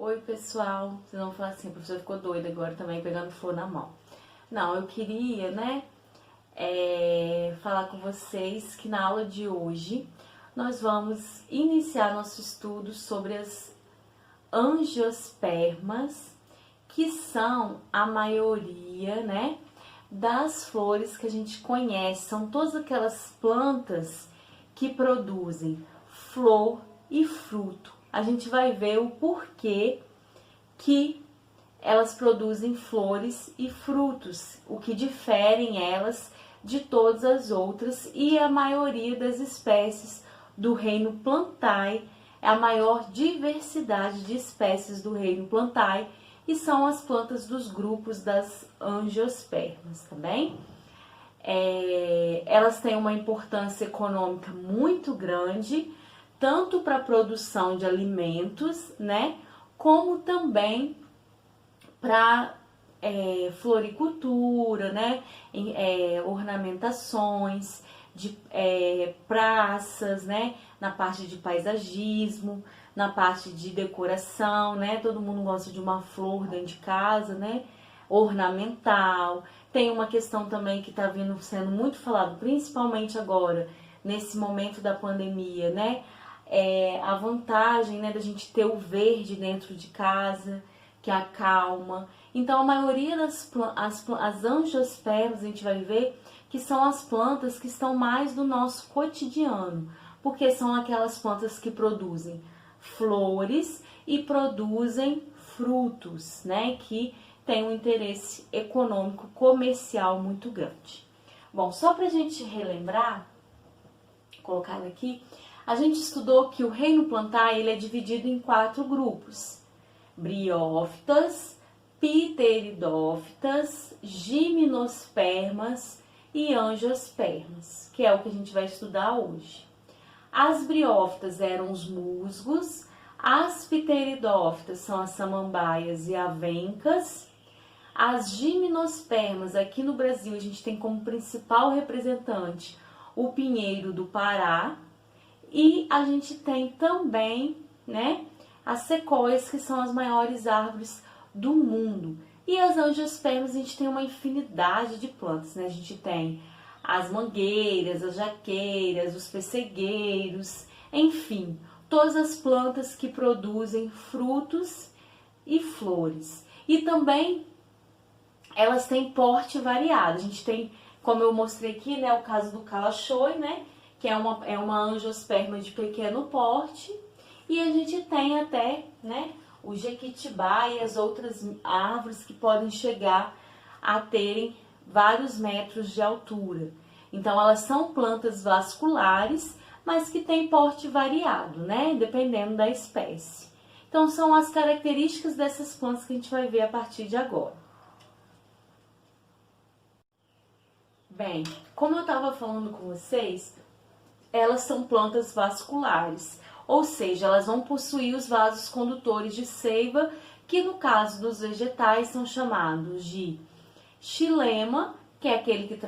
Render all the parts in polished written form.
Oi, pessoal. Vocês vão falar assim, a professora ficou doida agora também, pegando flor na mão. Não, eu queria, falar com vocês que na aula de hoje nós vamos iniciar nosso estudo sobre as angiospermas, que são a maioria, das flores que a gente conhece. São todas aquelas plantas que produzem flor e fruto. A gente vai ver o porquê que elas produzem flores e frutos, o que diferem elas de todas as outras, e a maioria das espécies do reino Plantae, é a maior diversidade de espécies do reino Plantae, e são as plantas dos grupos das angiospermas, tá bem? Elas têm uma importância econômica muito grande, tanto para a produção de alimentos, como também para floricultura, ornamentações de praças, na parte de paisagismo, na parte de decoração, todo mundo gosta de uma flor dentro de casa, ornamental. Tem uma questão também que está sendo muito falado, principalmente agora, nesse momento da pandemia, a vantagem, da gente ter o verde dentro de casa, que acalma. Então, a maioria as angiospermas, a gente vai ver que são as plantas que estão mais do nosso cotidiano, porque são aquelas plantas que produzem flores e produzem frutos, que tem um interesse econômico, comercial muito grande. Bom, só para a gente relembrar, colocar aqui, a gente estudou que o reino Plantae ele é dividido em 4 grupos: briófitas, pteridófitas, gimnospermas e angiospermas, que é o que a gente vai estudar hoje. As briófitas eram os musgos, as pteridófitas são as samambaias e avencas, as gimnospermas, aqui no Brasil a gente tem como principal representante o pinheiro do Pará, e a gente tem também, as sequoias, que são as maiores árvores do mundo. E as angiospermas, a gente tem uma infinidade de plantas, A gente tem as mangueiras, as jaqueiras, os pessegueiros, enfim, todas as plantas que produzem frutos e flores. E também elas têm porte variado. A gente tem, como eu mostrei aqui, o caso do calachoi, que é uma angiosperma de pequeno porte, e a gente tem até, o jequitibá e as outras árvores que podem chegar a terem vários metros de altura. Então, elas são plantas vasculares, mas que têm porte variado, dependendo da espécie. Então, são as características dessas plantas que a gente vai ver a partir de agora. Bem, como eu estava falando com vocês, elas são plantas vasculares, ou seja, elas vão possuir os vasos condutores de seiva, que no caso dos vegetais são chamados de xilema, que é aquele que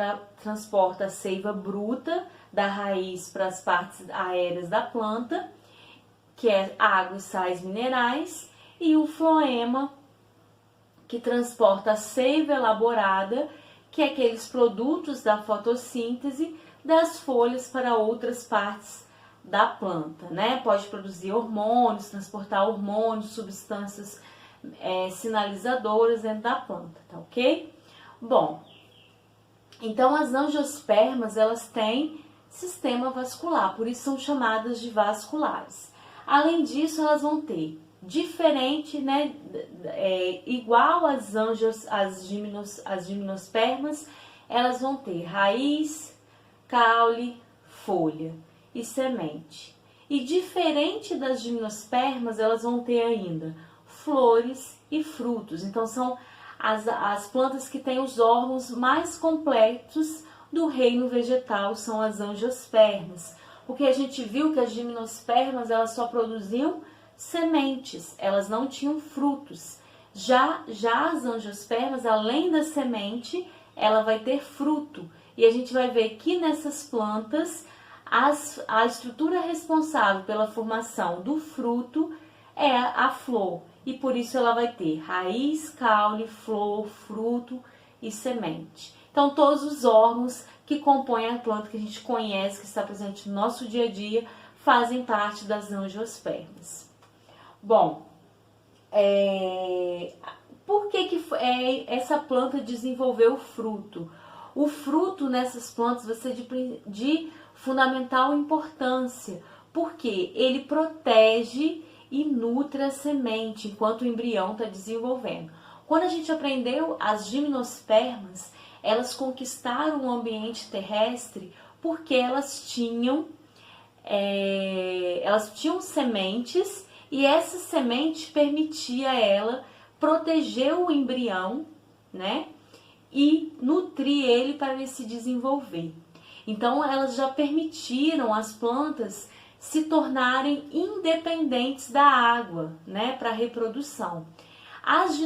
transporta a seiva bruta da raiz para as partes aéreas da planta, que é água e sais minerais, e o floema, que transporta a seiva elaborada, que é aqueles produtos da fotossíntese das folhas para outras partes da planta, Pode produzir hormônios, transportar hormônios, substâncias sinalizadoras dentro da planta, tá ok? Bom, então as angiospermas, elas têm sistema vascular, por isso são chamadas de vasculares. Além disso, elas vão ter diferente, igual as gimnospermas, elas vão ter raiz, caule, folha e semente. E diferente das gimnospermas, elas vão ter ainda flores e frutos. Então, são as plantas que têm os órgãos mais completos do reino vegetal, são as angiospermas. Porque a gente viu que as gimnospermas, elas só produziam sementes, elas não tinham frutos. Já as angiospermas, além da semente, ela vai ter fruto. E a gente vai ver que nessas plantas, a estrutura responsável pela formação do fruto é a flor. E por isso ela vai ter raiz, caule, flor, fruto e semente. Então, todos os órgãos que compõem a planta que a gente conhece, que está presente no nosso dia a dia, fazem parte das angiospermas. Bom, por que essa planta desenvolveu o fruto? O fruto nessas plantas vai ser de fundamental importância, porque ele protege e nutre a semente enquanto o embrião está desenvolvendo. Quando a gente aprendeu as gimnospermas, elas conquistaram o ambiente terrestre porque elas tinham sementes, e essa semente permitia a ela proteger o embrião, né? E nutrir ele para ele se desenvolver. Então, elas já permitiram as plantas se tornarem independentes da água, né? Para a reprodução. As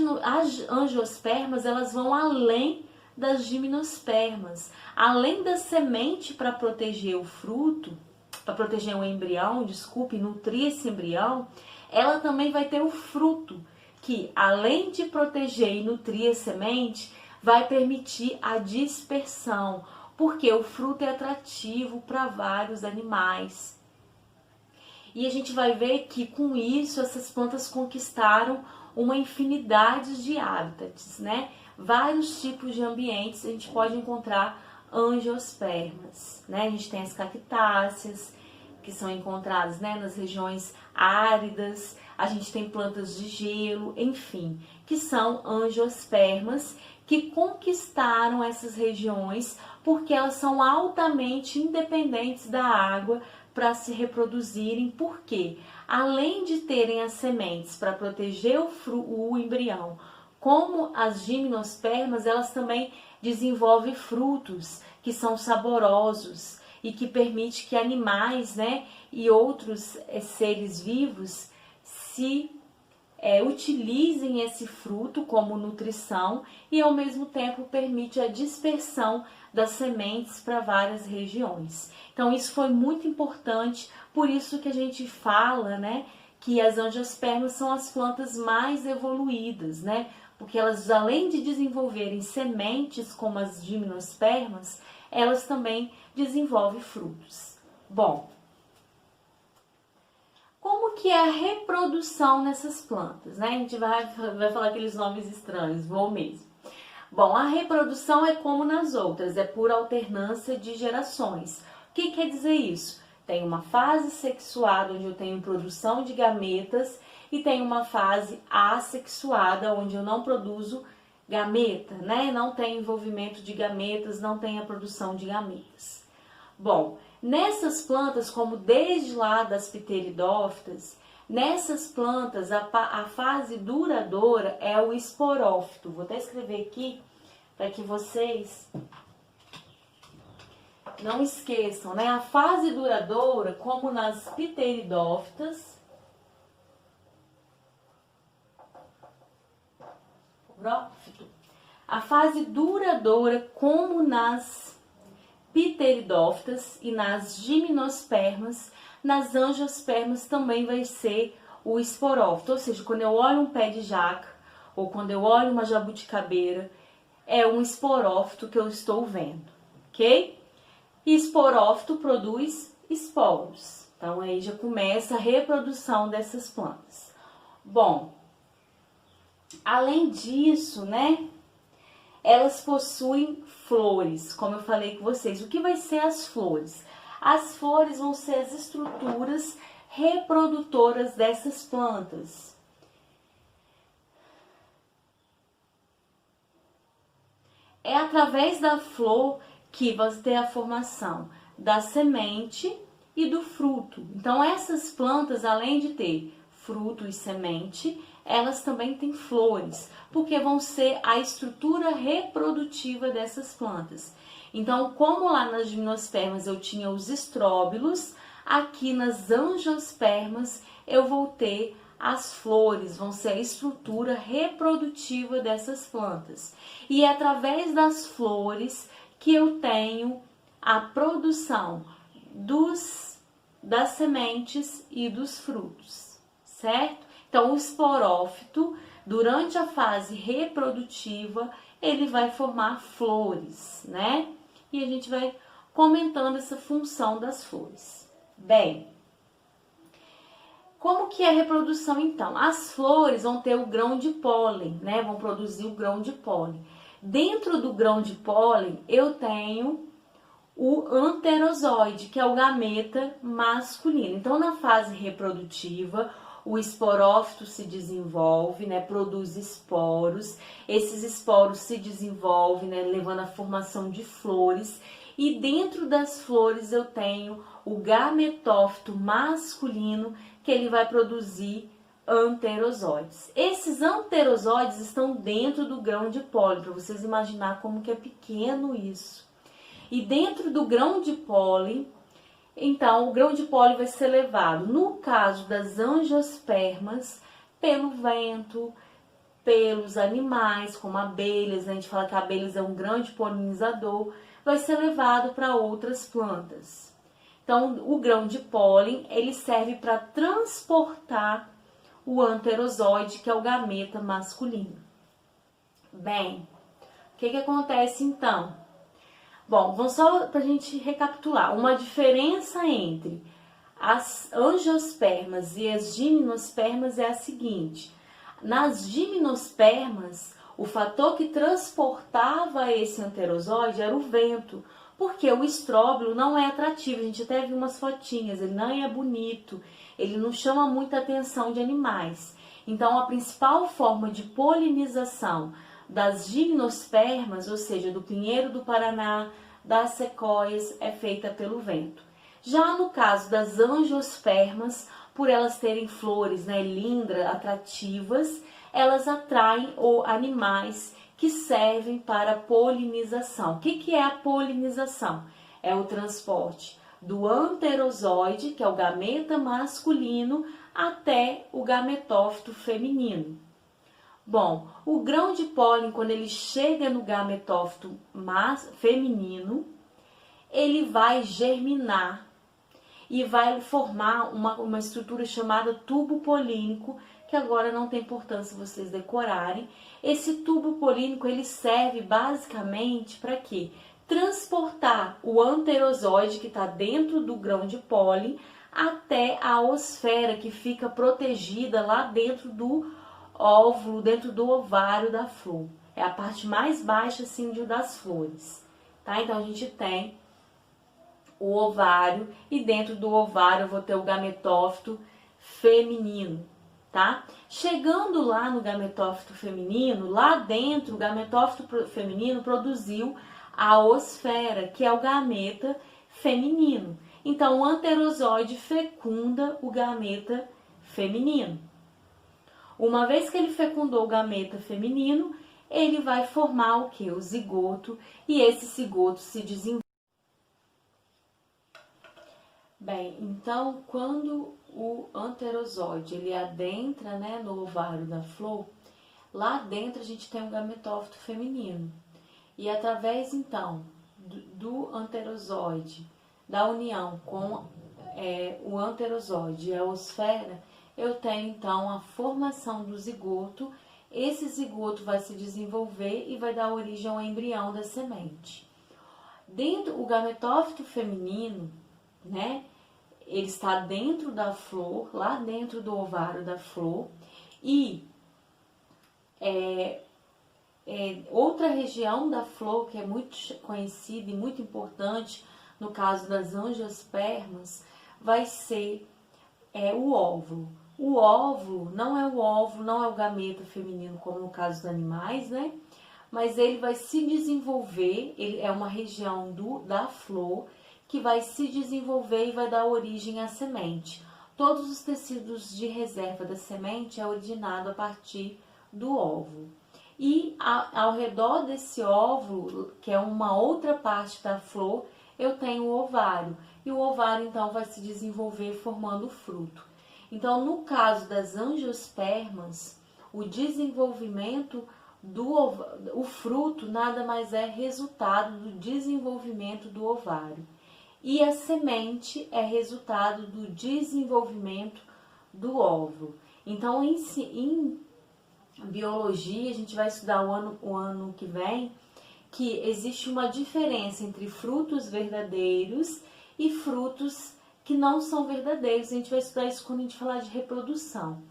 angiospermas, elas vão além das gimnospermas. Além da semente para proteger o fruto, para proteger o embrião, nutrir esse embrião, ela também vai ter o fruto, que além de proteger e nutrir a semente, vai permitir a dispersão, porque o fruto é atrativo para vários animais. E a gente vai ver que com isso essas plantas conquistaram uma infinidade de hábitats, né? Vários tipos de ambientes a gente pode encontrar angiospermas, né? A gente tem as cactáceas, que são encontradas, né, nas regiões áridas, a gente tem plantas de gelo, enfim, que são angiospermas que conquistaram essas regiões porque elas são altamente independentes da água para se reproduzirem, porque além de terem as sementes para proteger o embrião, como as gimnospermas, elas também desenvolvem frutos que são saborosos e que permite que animais, né, e outros seres vivos utilizem esse fruto como nutrição, e ao mesmo tempo permite a dispersão das sementes para várias regiões. Então isso foi muito importante, por isso que a gente fala, né, que as angiospermas são as plantas mais evoluídas, né, porque elas, além de desenvolverem sementes como as gimnospermas, elas também desenvolvem frutos. Bom, como que é a reprodução nessas plantas, né? A gente vai falar aqueles nomes estranhos, vou mesmo. Bom, a reprodução é como nas outras, é por alternância de gerações. O que quer dizer isso? Tem uma fase sexuada, onde eu tenho produção de gametas, e tem uma fase assexuada, onde eu não produzo gameta, né? Não tem envolvimento de gametas, não tem a produção de gametas. Bom, nessas plantas, como desde lá das pteridófitas, nessas plantas a fase duradoura é o esporófito. Vou até escrever aqui para que vocês não esqueçam, né? A fase duradoura, como nas pteridófitas, a fase duradoura, como nas pteridófitas e nas gimnospermas, nas angiospermas também vai ser o esporófito. Ou seja, quando eu olho um pé de jaca ou quando eu olho uma jabuticabeira, é um esporófito que eu estou vendo, ok? E esporófito produz esporos. Então aí já começa a reprodução dessas plantas. Bom, além disso, né, elas possuem flores, como eu falei com vocês. O que vai ser as flores? As flores vão ser as estruturas reprodutoras dessas plantas. É através da flor que você tem a formação da semente e do fruto. Então, essas plantas, além de ter fruto e semente, elas também têm flores, porque vão ser a estrutura reprodutiva dessas plantas. Então, como lá nas gimnospermas eu tinha os estróbilos, aqui nas angiospermas eu vou ter as flores, vão ser a estrutura reprodutiva dessas plantas. E é através das flores que eu tenho a produção das sementes e dos frutos, certo? Então, o esporófito, durante a fase reprodutiva, ele vai formar flores, né? E a gente vai comentando essa função das flores. Bem, como que é a reprodução então? As flores vão ter o grão de pólen, né? Vão produzir o grão de pólen. Dentro do grão de pólen, eu tenho o anterozoide, que é o gameta masculino. Então, na fase reprodutiva, o esporófito se desenvolve, né, produz esporos. Esses esporos se desenvolvem, né, levando à formação de flores. E dentro das flores eu tenho o gametófito masculino, que ele vai produzir anterozoides. Esses anterozoides estão dentro do grão de pólen, para vocês imaginar como que é pequeno isso. E dentro do grão de pólen, então, o grão de pólen vai ser levado, no caso das angiospermas, pelo vento, pelos animais, como abelhas, né? A gente fala que abelhas é um grande polinizador, vai ser levado para outras plantas. Então, o grão de pólen, ele serve para transportar o anterozoide, que é o gameta masculino. Bem, o que acontece então? Bom, vamos só para a gente recapitular. Uma diferença entre as angiospermas e as gimnospermas é a seguinte. Nas gimnospermas, o fator que transportava esse anterozoide era o vento, porque o estróbilo não é atrativo. A gente até viu umas fotinhas, ele não é bonito, ele não chama muita atenção de animais. Então, a principal forma de polinização das gimnospermas, ou seja, do pinheiro do Paraná, das sequoias, é feita pelo vento. Já no caso das angiospermas, por elas terem flores, né, lindas, atrativas, elas atraem animais que servem para polinização. O que é a polinização? É o transporte do anterozoide, que é o gameta masculino, até o gametófito feminino. Bom, o grão de pólen, quando ele chega no gametófito feminino, ele vai germinar e vai formar uma estrutura chamada tubo polínico, que agora não tem importância vocês decorarem. Esse tubo polínico, ele serve basicamente para quê? Transportar o anterozoide, que está dentro do grão de pólen, até a osfera, que fica protegida lá dentro do óvulo, dentro do ovário da flor. É a parte mais baixa, assim, das flores, tá? Então, a gente tem o ovário e dentro do ovário eu vou ter o gametófito feminino, tá? Chegando lá no gametófito feminino, lá dentro o gametófito feminino produziu a osfera, que é o gameta feminino. Então, o anterozoide fecunda o gameta feminino. Uma vez que ele fecundou o gameta feminino, ele vai formar o que? O zigoto, e esse zigoto se desenvolve. Bem, então, quando o anterozoide ele adentra, né, no ovário da flor, lá dentro a gente tem um gametófito feminino. E através, então, do anterozoide, da união com o anterozoide e a osfera, eu tenho, então, a formação do zigoto. Esse zigoto vai se desenvolver e vai dar origem ao embrião da semente. Dentro, o gametófito feminino, né, ele está dentro da flor, lá dentro do ovário da flor, e outra região da flor que é muito conhecida e muito importante, no caso das angiospermas, vai ser o óvulo. O óvulo não é o gameta feminino, como no caso dos animais, né? Mas ele vai se desenvolver, ele é uma região da flor que vai se desenvolver e vai dar origem à semente. Todos os tecidos de reserva da semente é originado a partir do óvulo. E ao redor desse óvulo, que é uma outra parte da flor, eu tenho o ovário. E o ovário, então, vai se desenvolver formando o fruto. Então, no caso das angiospermas, o desenvolvimento o fruto nada mais é resultado do desenvolvimento do ovário. E a semente é resultado do desenvolvimento do óvulo. Então, em biologia, a gente vai estudar o ano que vem que existe uma diferença entre frutos verdadeiros e frutos que não são verdadeiros. A gente vai estudar isso quando a gente falar de reprodução.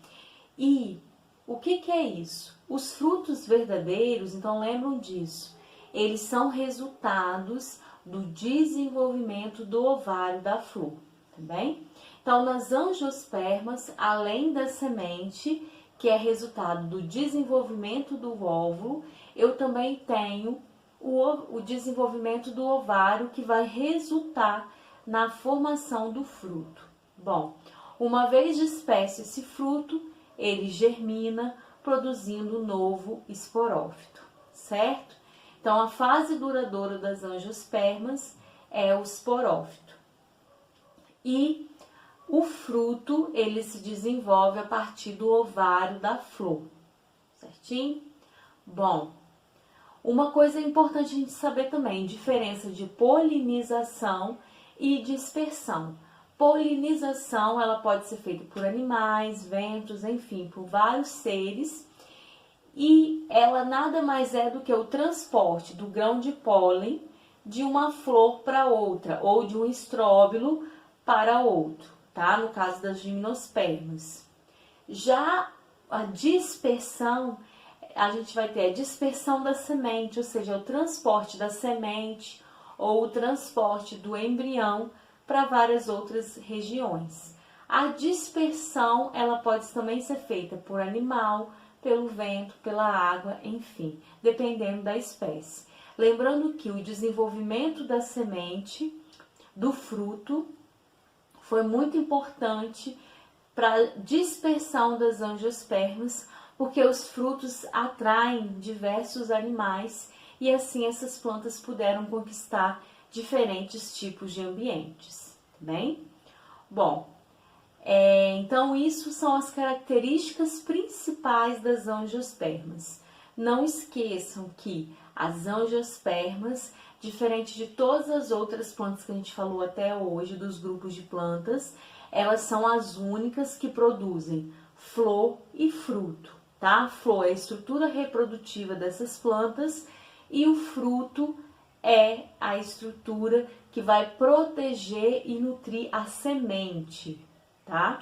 E o que é isso? Os frutos verdadeiros, então lembram disso, eles são resultados do desenvolvimento do ovário da flor, tá bem? Então, nas angiospermas, além da semente, que é resultado do desenvolvimento do óvulo, eu também tenho o desenvolvimento do ovário, que vai resultar na formação do fruto. Bom, uma vez disperso esse fruto, ele germina, produzindo um novo esporófito, certo? Então, a fase duradoura das angiospermas é o esporófito. E o fruto, ele se desenvolve a partir do ovário da flor, certinho? Bom, uma coisa importante a gente saber também, diferença de polinização e dispersão. Polinização, ela pode ser feita por animais, ventos, enfim, por vários seres, e ela nada mais é do que o transporte do grão de pólen de uma flor para outra, ou de um estróbilo para outro, tá? No caso das gimnospermas. Já a dispersão, a gente vai ter a dispersão da semente, ou seja, o transporte da semente ou o transporte do embrião para várias outras regiões. A dispersão, ela pode também ser feita por animal, pelo vento, pela água, enfim, dependendo da espécie. Lembrando que o desenvolvimento da semente, do fruto, foi muito importante para a dispersão das angiospermas, porque os frutos atraem diversos animais e assim essas plantas puderam conquistar diferentes tipos de ambientes, bem? Bom, então isso são as características principais das angiospermas. Não esqueçam que as angiospermas, diferente de todas as outras plantas que a gente falou até hoje, dos grupos de plantas, elas são as únicas que produzem flor e fruto, tá? A flor é a estrutura reprodutiva dessas plantas e o fruto é a estrutura que vai proteger e nutrir a semente, tá?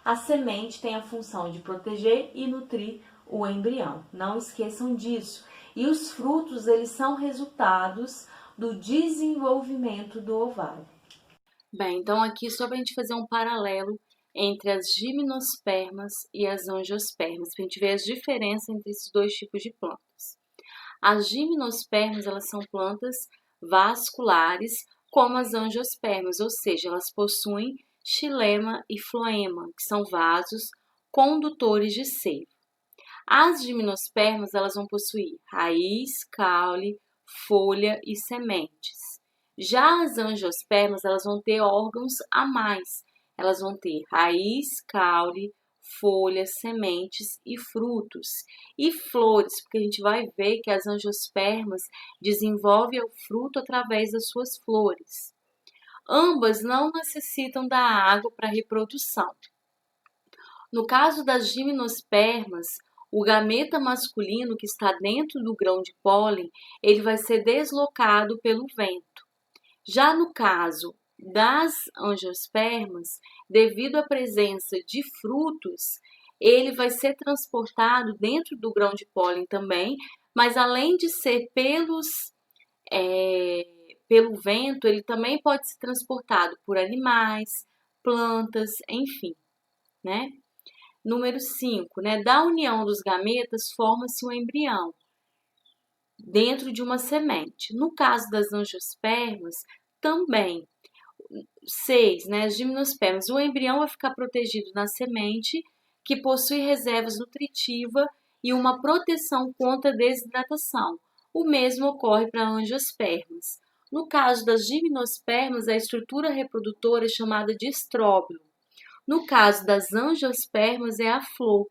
A semente tem a função de proteger e nutrir o embrião. Não esqueçam disso. E os frutos, eles são resultados do desenvolvimento do ovário. Bem, então aqui só para a gente fazer um paralelo entre as gimnospermas e as angiospermas, para a gente ver as diferenças entre esses dois tipos de plantas. As gimnospermas, elas são plantas vasculares, como as angiospermas, ou seja, elas possuem xilema e floema, que são vasos condutores de seiva. As gimnospermas, elas vão possuir raiz, caule, folha e sementes. Já as angiospermas, elas vão ter órgãos a mais. Elas vão ter raiz, caule, folhas, sementes e frutos. E flores, porque a gente vai ver que as angiospermas desenvolvem o fruto através das suas flores. Ambas não necessitam da água para reprodução. No caso das gimnospermas, o gameta masculino que está dentro do grão de pólen, ele vai ser deslocado pelo vento. Já no caso das angiospermas, devido à presença de frutos, ele vai ser transportado dentro do grão de pólen também, mas além de ser pelo vento, ele também pode ser transportado por animais, plantas, enfim, né? Número 5, né? Da união dos gametas forma-se um embrião dentro de uma semente. No caso das angiospermas, também. 6, né? As gimnospermas. O embrião vai ficar protegido na semente, que possui reservas nutritivas e uma proteção contra desidratação. O mesmo ocorre para angiospermas. No caso das gimnospermas, a estrutura reprodutora é chamada de estróbilo. No caso das angiospermas, é a flor.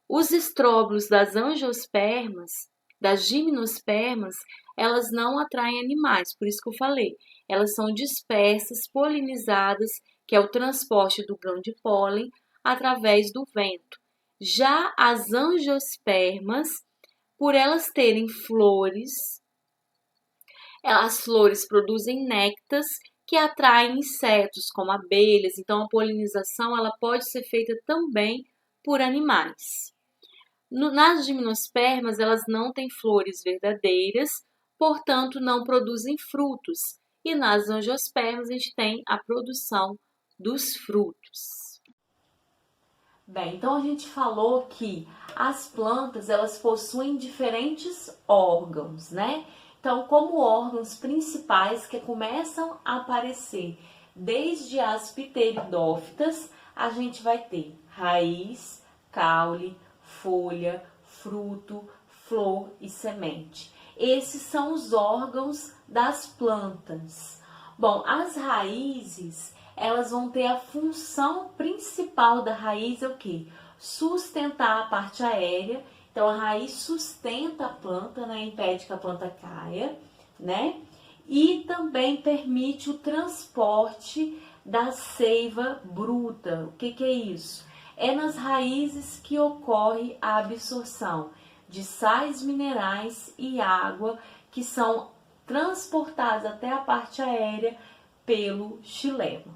Os estróbilos das angiospermas, das gimnospermas, elas não atraem animais, por isso que eu falei. Elas são dispersas, polinizadas, que é o transporte do grão de pólen, através do vento. Já as angiospermas, por elas terem flores, as flores produzem néctares que atraem insetos como abelhas, então a polinização ela pode ser feita também por animais. Nas gimnospermas, elas não têm flores verdadeiras, portanto não produzem frutos. E nas angiospermas a gente tem a produção dos frutos. Bem, então a gente falou que as plantas elas possuem diferentes órgãos, né? Então, como órgãos principais que começam a aparecer desde as pteridófitas, a gente vai ter raiz, caule, folha, fruto, flor e semente. Esses são os órgãos das plantas. Bom, as raízes, elas vão ter a função principal da raiz é o quê? Sustentar a parte aérea. Então, a raiz sustenta a planta, né? Impede que a planta caia, né? E também permite o transporte da seiva bruta. O que é isso? É nas raízes que ocorre a absorção de sais minerais e água que são transportados até a parte aérea pelo xilema.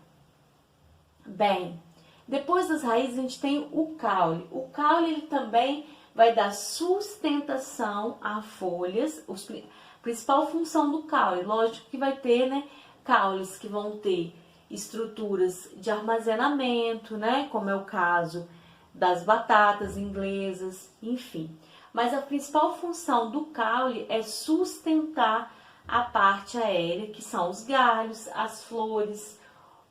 Bem, depois das raízes a gente tem o caule. O caule ele também vai dar sustentação a folhas, a principal função do caule. Lógico que vai ter, né, caules que vão ter estruturas de armazenamento, né, como é o caso das batatas inglesas, enfim. Mas a principal função do caule é sustentar a parte aérea, que são os galhos, as flores,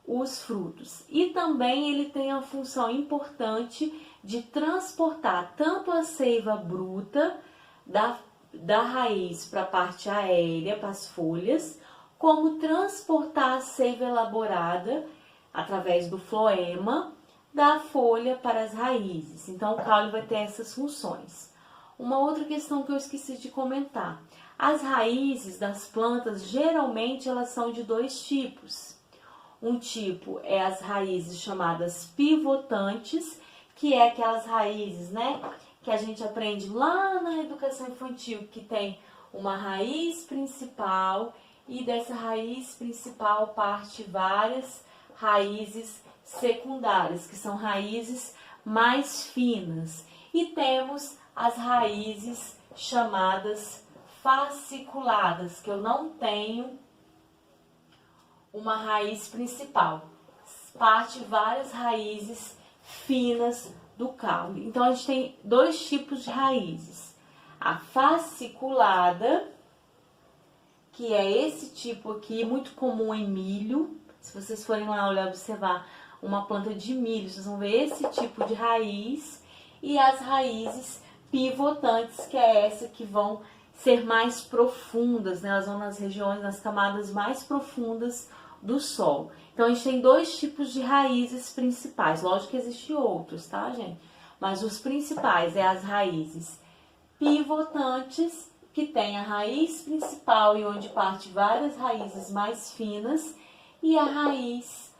os frutos. E também ele tem a função importante de transportar tanto a seiva bruta da raiz para a parte aérea, para as folhas, como transportar a seiva elaborada através do floema da folha para as raízes. Então, o caule vai ter essas funções. Uma outra questão que eu esqueci de comentar. As raízes das plantas, geralmente, elas são de dois tipos. Um tipo é as raízes chamadas pivotantes, que é aquelas raízes, né, que a gente aprende lá na educação infantil, que tem uma raiz principal e dessa raiz principal parte várias raízes secundárias, que são raízes mais finas. E temos as raízes chamadas fasciculadas, que eu não tenho uma raiz principal. Parte várias raízes finas do caule. Então, a gente tem dois tipos de raízes. A fasciculada, que é esse tipo aqui, muito comum em milho. Se vocês forem lá olhar, observar uma planta de milho, vocês vão ver esse tipo de raiz. E as raízes pivotantes, que é essa que vão ser mais profundas, né? Elas vão nas regiões, nas camadas mais profundas do solo. Então, a gente tem dois tipos de raízes principais. Lógico que existem outros, tá, gente? Mas os principais é as raízes pivotantes, que tem a raiz principal e onde parte várias raízes mais finas, e a raiz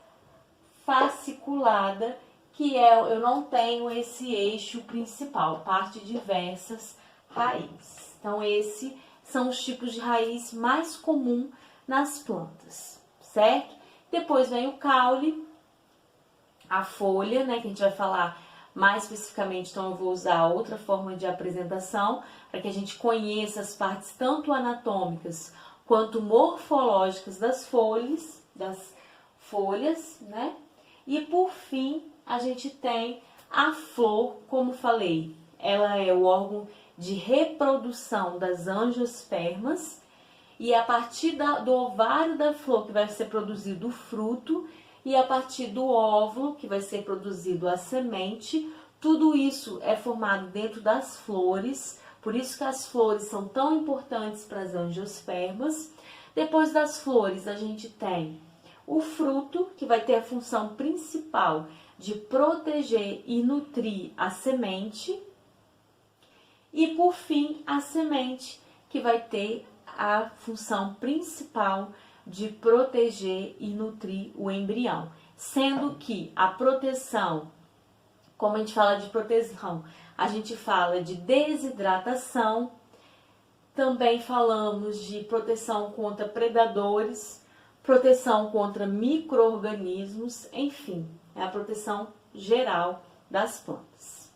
fasciculada, que eu não tenho esse eixo principal, parte diversas raízes. Então, esses são os tipos de raiz mais comum nas plantas, certo? Depois vem o caule, a folha, né, que a gente vai falar mais especificamente, então eu vou usar outra forma de apresentação para que a gente conheça as partes tanto anatômicas quanto morfológicas das folhas, né? E por fim, a gente tem a flor, como falei, ela é o órgão de reprodução das angiospermas, e a partir do ovário da flor que vai ser produzido o fruto, e a partir do óvulo que vai ser produzido a semente, tudo isso é formado dentro das flores, por isso que as flores são tão importantes para as angiospermas. Depois das flores a gente tem o fruto, que vai ter a função principal de proteger e nutrir a semente, e por fim a semente, que vai ter a função principal de proteger e nutrir o embrião, sendo que a proteção Como a gente fala de proteção, a gente fala de desidratação, também falamos de proteção contra predadores, proteção contra micro-organismos, enfim, é a proteção geral das plantas.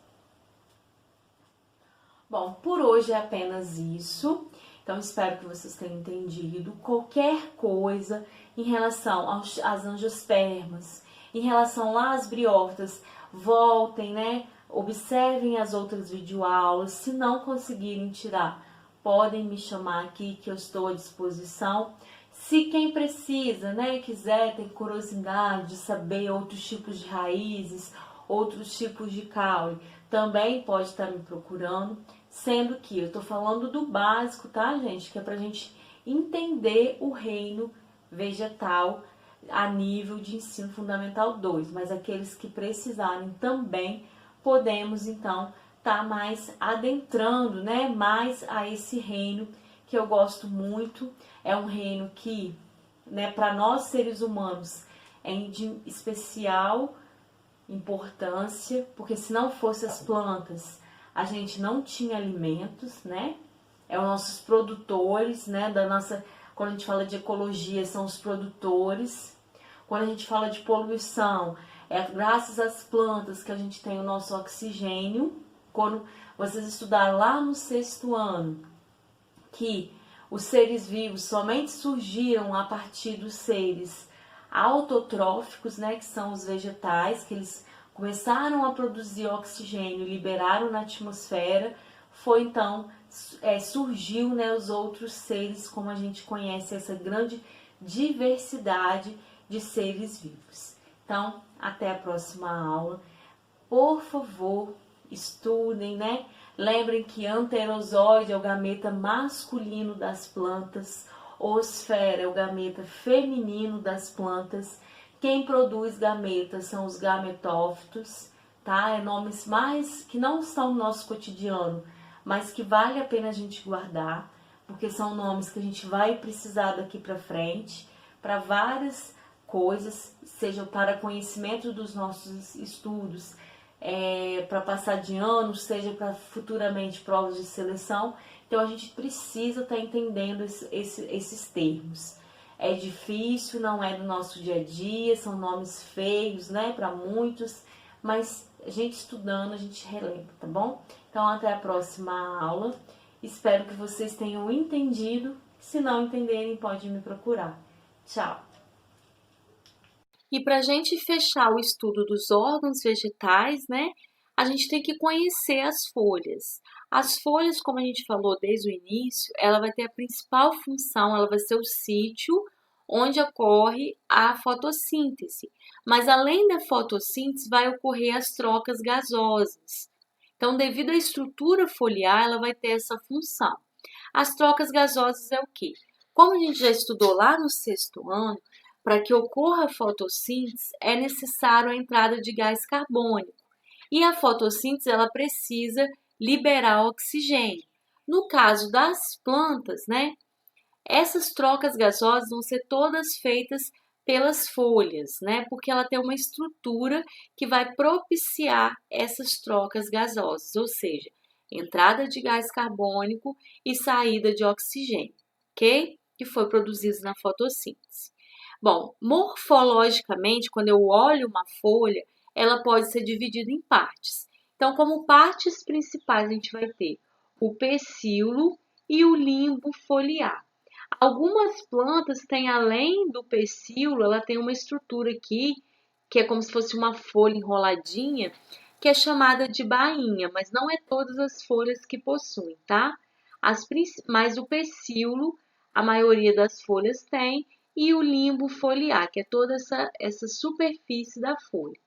Bom, por hoje é apenas isso. Então, espero que vocês tenham entendido. Qualquer coisa em relação às angiospermas, em relação lá às briófitas, voltem, né? Observem as outras videoaulas. Se não conseguirem tirar, podem me chamar aqui que eu estou à disposição. Se quem precisa, né, quiser, tem curiosidade de saber outros tipos de raízes, outros tipos de caule, também pode estar me procurando. Sendo que eu tô falando do básico, tá, gente? Que é pra gente entender o reino vegetal a nível de ensino fundamental 2. Mas aqueles que precisarem também, podemos, então, tá mais adentrando, né? Mais a esse reino que eu gosto muito. É um reino que, né, para nós seres humanos, é de especial importância, porque se não fossem as plantas, a gente não tinha alimentos, né? É os nossos produtores, né? Quando a gente fala de ecologia, são os produtores. Quando a gente fala de poluição, é graças às plantas que a gente tem o nosso oxigênio. Quando vocês estudaram lá no 6º ano, que os seres vivos somente surgiram a partir dos seres autotróficos, né? Que são os vegetais, que eles começaram a produzir oxigênio, liberaram na atmosfera, foi então, surgiu, né, os outros seres, como a gente conhece, essa grande diversidade de seres vivos. Então, até a próxima aula. Por favor, estudem, né? Lembrem que anterozoide é o gameta masculino das plantas, osfera é o gameta feminino das plantas. Quem produz gametas são os gametófitos, tá? É nomes mais que não estão no nosso cotidiano, mas que vale a pena a gente guardar, porque são nomes que a gente vai precisar daqui para frente, para várias coisas, seja para conhecimento dos nossos estudos, para passar de ano, seja para futuramente provas de seleção. Então a gente precisa estar entendendo esses termos. É difícil, não é do nosso dia a dia, são nomes feios, né, para muitos, mas a gente estudando, a gente relembra, tá bom? Então, até a próxima aula. Espero que vocês tenham entendido. Se não entenderem, pode me procurar. Tchau! E para a gente fechar o estudo dos órgãos vegetais, né, a gente tem que conhecer as folhas. As folhas, como a gente falou desde o início, ela vai ter a principal função, ela vai ser o sítio onde ocorre a fotossíntese. Mas além da fotossíntese, vai ocorrer as trocas gasosas. Então, devido à estrutura foliar, ela vai ter essa função. As trocas gasosas é o quê? Como a gente já estudou lá no 6º ano, para que ocorra a fotossíntese, é necessário a entrada de gás carbônico. E a fotossíntese, ela precisa liberar oxigênio. No caso das plantas, né, essas trocas gasosas vão ser todas feitas pelas folhas, né, porque ela tem uma estrutura que vai propiciar essas trocas gasosas, ou seja, entrada de gás carbônico e saída de oxigênio, ok? Que foi produzido na fotossíntese. Bom, morfologicamente, quando eu olho uma folha, ela pode ser dividida em partes. Então, como partes principais, a gente vai ter o pecíolo e o limbo foliar. Algumas plantas têm, além do pecíolo, ela tem uma estrutura aqui, que é como se fosse uma folha enroladinha, que é chamada de bainha, mas não é todas as folhas que possuem, tá? Mas o pecíolo, a maioria das folhas tem, e o limbo foliar, que é toda essa superfície da folha.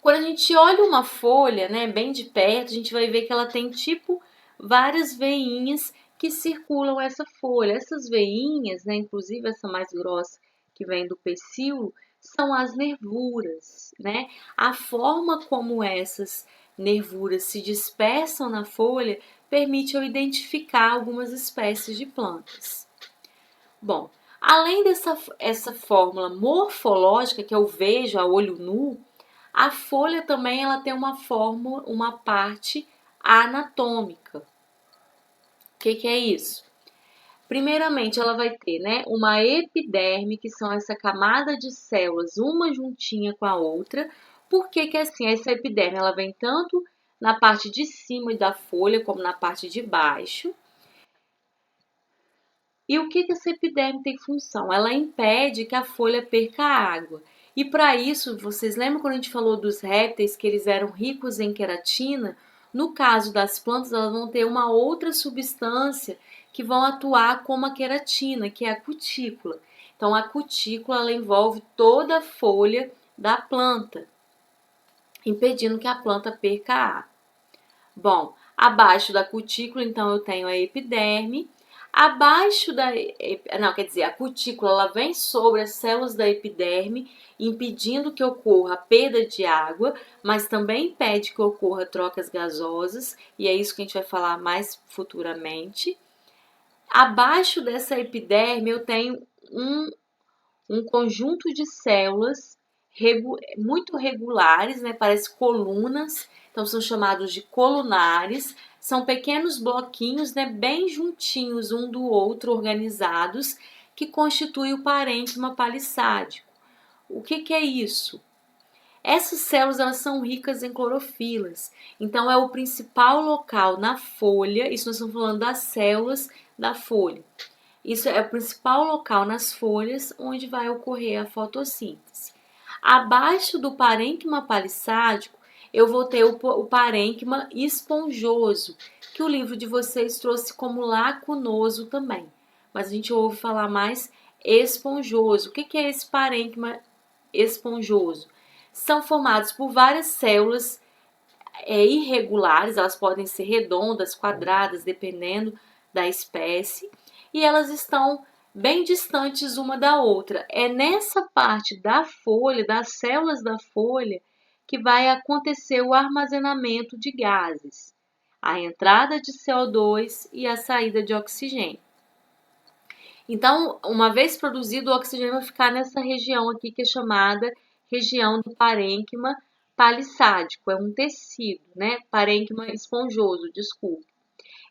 Quando a gente olha uma folha, né, bem de perto, a gente vai ver que ela tem tipo várias veinhas que circulam essa folha. Essas veinhas, né, inclusive essa mais grossa que vem do pecíolo, são as nervuras, né? A forma como essas nervuras se dispersam na folha permite eu identificar algumas espécies de plantas. Bom, além dessa fórmula morfológica que eu vejo a olho nu, A folha também ela tem uma forma, uma parte anatômica. O que é isso? Primeiramente, ela vai ter, né, uma epiderme, que são essa camada de células, uma juntinha com a outra. Por que que é assim? Essa epiderme, ela vem tanto na parte de cima da folha, como na parte de baixo. E o que que essa epiderme tem função? Ela impede que a folha perca água. E para isso, vocês lembram quando a gente falou dos répteis, que eles eram ricos em queratina? No caso das plantas, elas vão ter uma outra substância que vão atuar como a queratina, que é a cutícula. Então, a cutícula ela envolve toda a folha da planta, impedindo que a planta perca água. Bom, abaixo da cutícula, então, eu tenho a epiderme. Abaixo da... Não, quer dizer, a cutícula ela vem sobre as células da epiderme, impedindo que ocorra a perda de água, mas também impede que ocorra trocas gasosas, e é isso que a gente vai falar mais futuramente. Abaixo dessa epiderme, eu tenho um conjunto de células muito regulares, né? Parece colunas, então são chamados de colunares. São pequenos bloquinhos, né? Bem juntinhos um do outro, organizados, que constituem o parênquima palissádico. O que é isso? Essas células elas são ricas em clorofilas, então é o principal local na folha. Isso nós estamos falando das células da folha. Isso é o principal local nas folhas onde vai ocorrer a fotossíntese. Abaixo do parênquima palissádico, eu vou ter o parênquima esponjoso, que o livro de vocês trouxe como lacunoso também. Mas a gente ouve falar mais esponjoso. O que é esse parênquima esponjoso? São formados por várias células irregulares, elas podem ser redondas, quadradas, dependendo da espécie, e elas estão bem distantes uma da outra. É nessa parte da folha, das células da folha, que vai acontecer o armazenamento de gases, a entrada de CO2 e a saída de oxigênio. Então, uma vez produzido, o oxigênio vai ficar nessa região aqui que é chamada região do parênquima palissádico, é um tecido, né? Parênquima esponjoso, desculpa.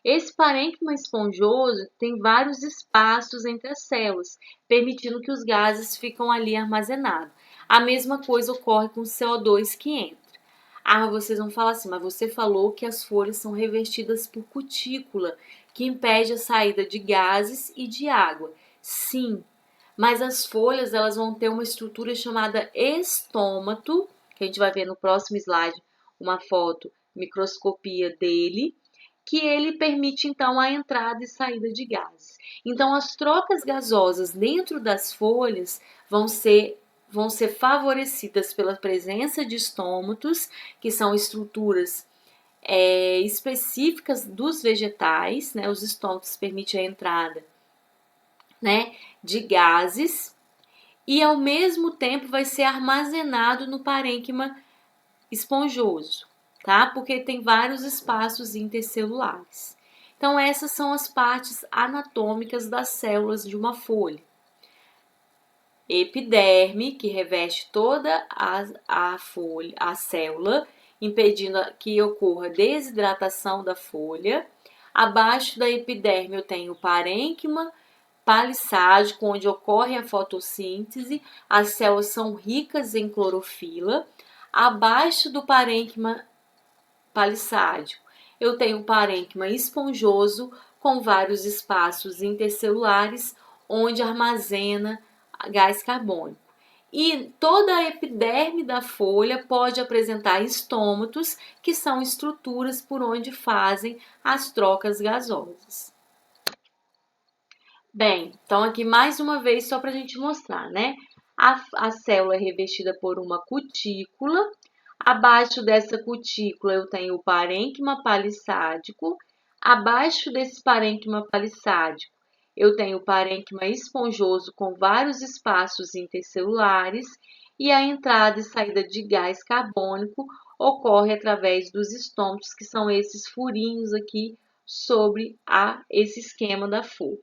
Esse parênquima esponjoso tem vários espaços entre as células, permitindo que os gases ficam ali armazenados. A mesma coisa ocorre com o CO2 que entra. Ah, vocês vão falar assim, mas você falou que as folhas são revestidas por cutícula, que impede a saída de gases e de água. Sim, mas as folhas elas vão ter uma estrutura chamada estômato, que a gente vai ver no próximo slide uma foto, microscopia dele, que ele permite então a entrada e saída de gases. Então as trocas gasosas dentro das folhas vão ser favorecidas pela presença de estômatos, que são estruturas específicas dos vegetais, né? Os estômatos permitem a entrada, né, de gases, e ao mesmo tempo vai ser armazenado no parênquima esponjoso, tá? Porque tem vários espaços intercelulares. Então essas são as partes anatômicas das células de uma folha. Epiderme, que reveste toda a folha, a célula, impedindo que ocorra desidratação da folha. Abaixo da epiderme eu tenho o parênquima palissádico, onde ocorre a fotossíntese. As células são ricas em clorofila. Abaixo do parênquima palissádico, eu tenho o parênquima esponjoso, com vários espaços intercelulares, onde armazena gás carbônico. E toda a epiderme da folha pode apresentar estômatos, que são estruturas por onde fazem as trocas gasosas. Bem, então aqui mais uma vez só para a gente mostrar, né? A célula é revestida por uma cutícula. Abaixo dessa cutícula eu tenho o parênquima palissádico. Abaixo desse parênquima palissádico eu tenho o parênquima esponjoso com vários espaços intercelulares, e a entrada e saída de gás carbônico ocorre através dos estômatos, que são esses furinhos aqui sobre esse esquema da folha.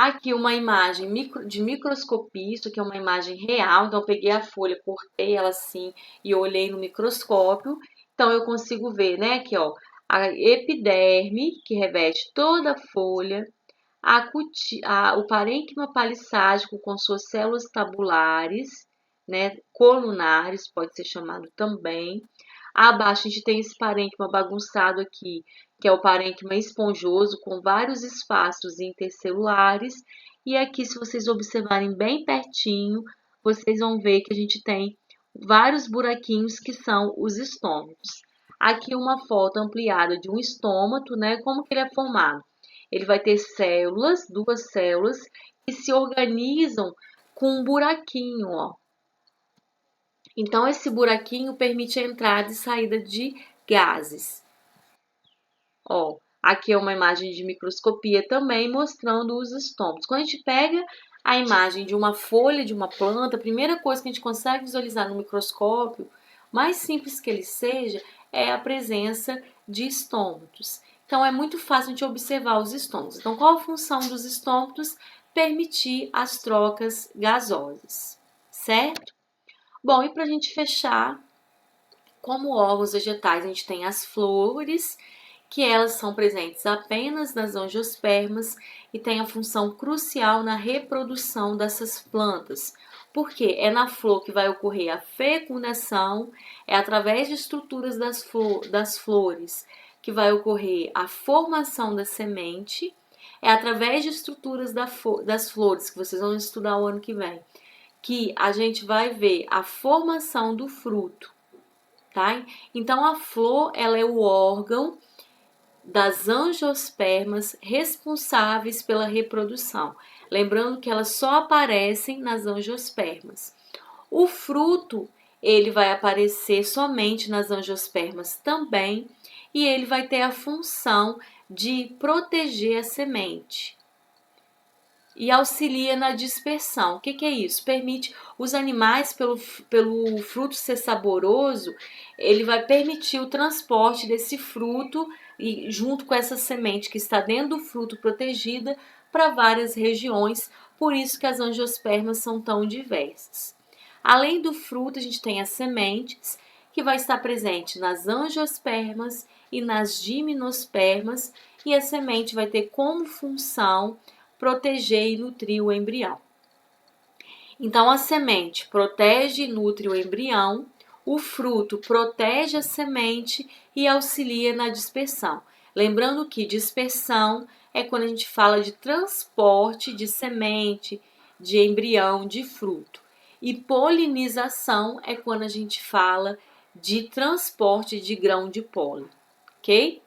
Aqui uma imagem de microscopia, isso aqui é uma imagem real, então eu peguei a folha, cortei ela assim e olhei no microscópio. Então eu consigo ver, né, aqui ó, a epiderme, que reveste toda a folha, o parênquima palissádico com suas células tabulares, né, colunares, pode ser chamado também. Abaixo a gente tem esse parênquima bagunçado aqui, que é o parênquima esponjoso, com vários espaços intercelulares. E aqui, se vocês observarem bem pertinho, vocês vão ver que a gente tem vários buraquinhos que são os estômatos. Aqui uma foto ampliada de um estômato, né? Como que ele é formado? Ele vai ter células, duas células, que se organizam com um buraquinho, ó. Então, esse buraquinho permite a entrada e saída de gases. Ó, aqui é uma imagem de microscopia também mostrando os estômatos. Quando a gente pega a imagem de uma folha de uma planta, a primeira coisa que a gente consegue visualizar no microscópio, mais simples que ele seja, é a presença de estômatos. Então, é muito fácil a gente observar os estômatos. Então, qual a função dos estômatos? Permitir as trocas gasosas, certo? Bom, e para a gente fechar, como órgãos vegetais, a gente tem as flores, que elas são presentes apenas nas angiospermas e têm a função crucial na reprodução dessas plantas. Porque é na flor que vai ocorrer a fecundação, é através de estruturas das flores que vai ocorrer a formação da semente, é através de estruturas das flores, que vocês vão estudar o ano que vem, que a gente vai ver a formação do fruto, tá? Então a flor, ela é o órgão das angiospermas responsáveis pela reprodução. Lembrando que elas só aparecem nas angiospermas. O fruto, ele vai aparecer somente nas angiospermas também, e ele vai ter a função de proteger a semente e auxilia na dispersão. O que é isso? Permite os animais, pelo fruto ser saboroso, ele vai permitir o transporte desse fruto e junto com essa semente que está dentro do fruto protegida para várias regiões, por isso que as angiospermas são tão diversas. Além do fruto, a gente tem as sementes, que vai estar presente nas angiospermas e nas gimnospermas, e a semente vai ter como função proteger e nutrir o embrião. Então, a semente protege e nutre o embrião, o fruto protege a semente e auxilia na dispersão. Lembrando que dispersão é quando a gente fala de transporte de semente, de embrião, de fruto. E polinização é quando a gente fala de transporte de grão de pólen, ok?